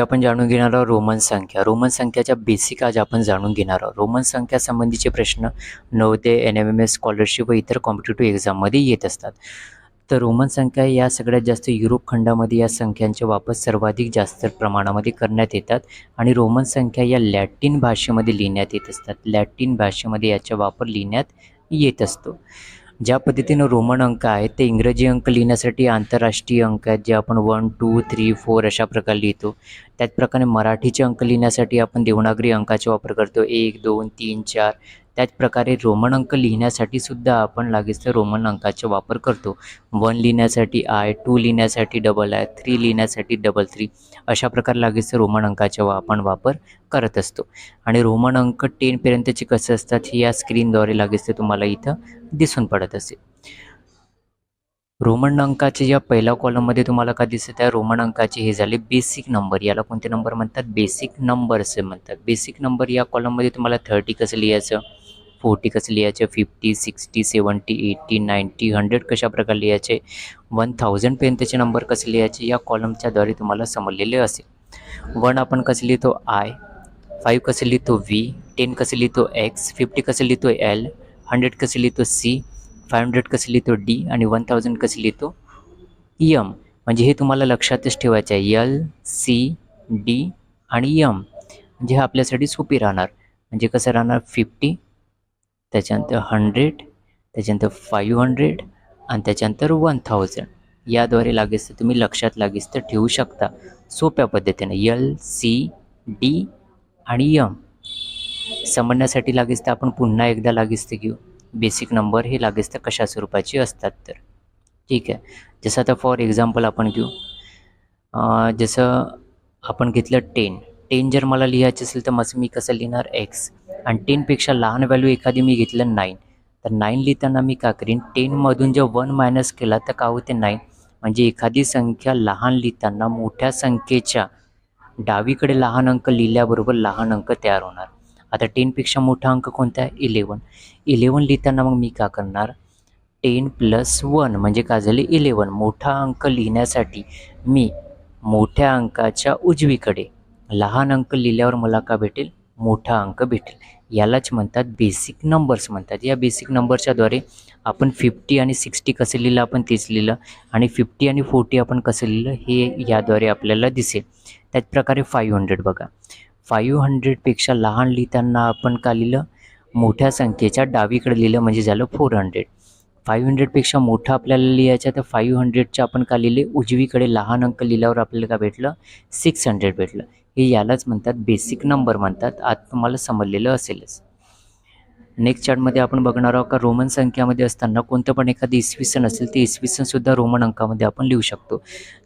आपण जाणून घेणार आहोत रोमन संख्या. रोमन संख्याच्या बेसिक आज आपण जाणून घेणार आहोत. रोमन संख्या संबंधीचे प्रश्न नवोदय, NMMS स्कॉलरशिप व इतर कॉम्पिटिटिव्ह एक्झाममध्ये येत असतात. तर रोमन संख्या या सगळ्यात जास्त युरोप खंडामध्ये या संख्यांचे वापर सर्वाधिक जास्त प्रमाणामध्ये करण्यात येतात आणि रोमन संख्या या लॅटिन भाषेमध्ये लिहिण्यात येत असतात. लॅटिन भाषेमध्ये याचा वापर लिहिण्यात येत असतो. ज्या पद्धतीनं रोमन अंक आहेत ते इंग्रजी अंक लिहिण्यासाठी आंतरराष्ट्रीय अंक आहेत, जे आपण 1, 2, 3, 4 अशा प्रकारे लिहितो. त्याचप्रकारे मराठीचे अंक लिहिण्यासाठी आपण देवनागरी अंकाचा वापर करतो, 1, 2, 3, 4. त्याचप्रकारे रोमन अंक लिहिण्यासाठी सुद्धा आपण लागेच तर रोमन अंकाचा वापर करतो. 1 लिहिण्यासाठी I, 2 लिहिण्यासाठी I, 3 लिहिण्यासाठी 3. अशा प्रकारे लागेच तर रोमन अंकाचा आपण वापर करत असतो. आणि रोमन अंक 10पर्यंतचे कसे असतात हे या स्क्रीनद्वारे लागेच तर तुम्हाला इथं दिसून पडत असेल. रोमन अंकाचे या पहिल्या कॉलममध्ये तुम्हाला काय दिसत आहे, रोमन अंकाचे हे झाले बेसिक नंबर. याला कोणते नंबर म्हणतात, बेसिक नंबर असे म्हणतात. बेसिक नंबर या कॉलममध्ये तुम्हाला 30 कसं लिहायचं, 40 कसं लिहायचं, 50, 60, 70, 80, 90, 100 कशा प्रकारे लिहायचे, 1000पर्यंतचे नंबर कसे लिहायचे या कॉलमच्याद्वारे तुम्हाला समजलेले असेल. 1 आपण कसं लिहितो I, 5 कसं लिहितो V, 10 कसं लिहितो X, 50 कसं लिहितो L, 100 कसं लिहितो C, 500 कसं लिहितो D आणि 1000 कसं लिहितो M. म्हणजे हे तुम्हाला लक्षातच ठेवायचं आहे, L, C, D आणि M. म्हणजे हे आपल्यासाठी सोपी राहणार. म्हणजे कसं राहणार, 50, त्याच्यानंतर 100, त्याच्यानंतर 500 आणि त्याच्यानंतर 1000. याद्वारे लागेच तर तुम्ही लक्षात लागेच तर ठेवू शकता सोप्या पद्धतीने. L, C, D आणि M समजण्यासाठी लागेच तर आपण पुन्हा एकदा लागेच तर घेऊ. बेसिक नंबर हे लागेच तर कशा स्वरूपाचे असतात तर ठीक आहे. जसं आता फॉर एक्झाम्पल आपण घेऊ, जसं आपण घेतलं 10 जर मला लिहायचं असेल तर मग मी कसं लिहिणार, X. आणि 10पेक्षा लहान व्हॅल्यू एखादी मी घेतलं 9, तर 9 लिहिताना मी का करीन, 10मधून जर 1 मायनस केला तर का होते 9. म्हणजे एखादी संख्या लहान लिहिताना मोठ्या संख्येच्या डावीकडे लहान अंक लिहिल्याबरोबर लहान अंक तयार होणार. आता 10पेक्षा मोठा अंक कोणता आहे, 11. 11 लिहिताना मग मी का करणार, 10 + 1 म्हणजे काय झाले 11. मोठा अंक लिहिण्यासाठी मी मोठ्या अंकाच्या उजवीकडे लहान अंक लिहिल्यावर मला का भेटेल, मोठा अंक भेटेल. यालाच म्हणतात बेसिक नंबर्स म्हणतात. या बेसिक नंबरच्याद्वारे आपण 50 आणि 60 कसं लिहिलं आपण तेच लिहिलं, आणि 50 आणि 40 आपण कसं लिहिलं हे याद्वारे आपल्याला दिसेल. त्याचप्रकारे 500 बघा, 500पेक्षा लहान लिहिताना आपण का लिहिलं, मोठ्या संख्येच्या डावीकडे लिहिलं म्हणजे झालं 400. 500पेक्षा मोठं आपल्याला लिहायचं तर 500च्या आपण का लिहिले, उजवीकडे लहान अंक लिहिल्यावर आपल्याला का भेटलं, 600 भेटलं. हे यालाच म्हणतात बेसिक नंबर म्हणतात. आज तुम्हाला समजलेलं असेलच. नेक्स्ट चार्टमध्ये आपण बघणार आहोत का रोमन संख्यामध्ये असताना कोणतं पण एखादी इसवी सन असेल ते इसवी सनसुद्धा रोमन अंकामध्ये आपण लिहू शकतो.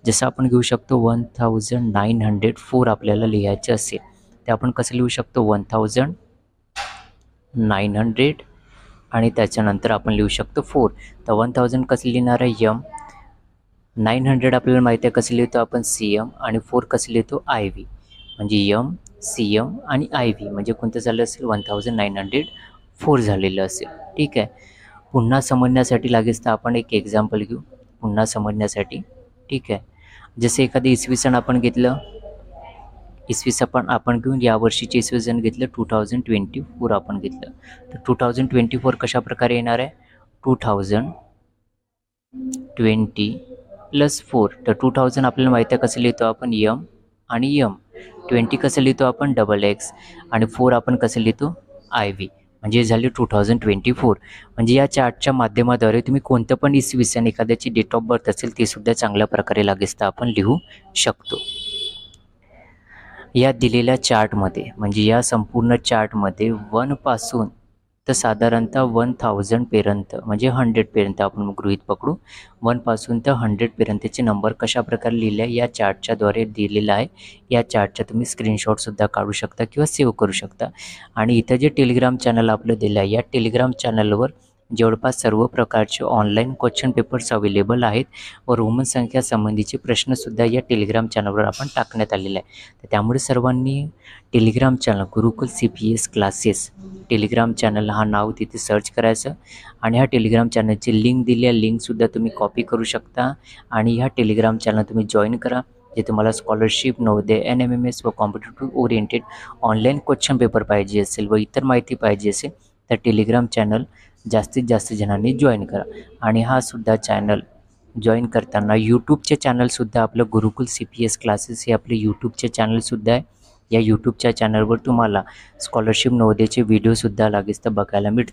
जसं आपण घेऊ शकतो 1904 आपल्याला लिहायचं असेल ते आपण कसं लिहू शकतो, 1900 आणि त्याच्यानंतर आपण लिहू शकतो 4. तर 1000 कसं लिहिणार आहे, M. 900 आपल्याला माहिती आहे कसं लिहितो आपण, CM. आणि 4 कसं लिहितो, IV. म्हणजे M, CM आणि IV म्हणजे कोणतं झालं असेल, 1904 झालेलं असेल. ठीक आहे. पुन्हा समजण्यासाठी लागेच तर आपण एक एक्झाम्पल घेऊ पुन्हा समजण्यासाठी. ठीक आहे. जसे एखादी इसवी सन आपण घेतलं, इसवी सन आपण घेऊन यावर्षीचे इसवी सन घेतलं 2024 आपण घेतलं. तर 2024 कशा प्रकारे येणार आहे, 2020 + 4. तर 2000 आपल्याला माहिती आहे कसं लिहितो आपण, M आणि M. 20 कसं लिहितो आपण, XX. आणि 4 आपण कसं लिहितो, IV. म्हणजे झाले 2024. म्हणजे या चार्टच्या माध्यमाद्वारे तुम्ही कोणतं पण इसवी सन एखाद्याची डेट ऑफ बर्थ असेल ते सुद्धा चांगल्या प्रकारे लागेच तर आपण लिहू शकतो. या दिलेल्या चार्टमध्ये म्हणजे या संपूर्ण चार्टमध्ये 1 पासून तर साधारणतः 1000पर्यंत म्हणजे 100पर्यंत आपण गृहीत पकडू. 1 पासून तर 100पर्यंतचे नंबर कशा प्रकारे लिहिले या चार्टच्याद्वारे दिलेला आहे. या चार्टचा तुम्ही स्क्रीनशॉटसुद्धा काढू शकता किंवा सेव्ह करू शकता. आणि इथं जे टेलिग्राम चॅनल आपलं दिलं आहे या टेलिग्राम चॅनलवर जवळपास सर्व प्रकारचे ऑनलाईन क्वेश्चन पेपर्स अवेलेबल आहेत व रोमन संख्या संबंधीचे प्रश्नसुद्धा या टेलिग्राम चॅनलवर आपण टाकण्यात आलेले आहे. तर त्यामुळे सर्वांनी टेलिग्राम चॅनल गुरुकुल CPS क्लासेस टेलिग्राम चॅनल हा नाव तिथे सर्च करायचं आणि ह्या टेलिग्राम चॅनलची लिंक दिली आहे. लिंकसुद्धा तुम्ही कॉपी करू शकता आणि ह्या टेलिग्राम चॅनल तुम्ही जॉईन करा. जे तुम्हाला स्कॉलरशिप नवोदय NMMS व competitive oriented online question paper पाहिजे असेल व इतर माहिती पाहिजे असेल तर टेलिग्राम चॅनल जास्तीत जास्त जणांनी जॉईन करा. आणि हा सुद्धा चॅनल जॉईन करताना यूट्यूबचे चॅनलसुद्धा आपलं गुरुकुल CPS क्लासेस हे आपले यूट्यूबचे चॅनलसुद्धा आहे. या यूट्यूबच्या चॅनलवर तुम्हाला स्कॉलरशिप नवोदयचे व्हिडिओसुद्धा लागेच तर बघायला मिळतील.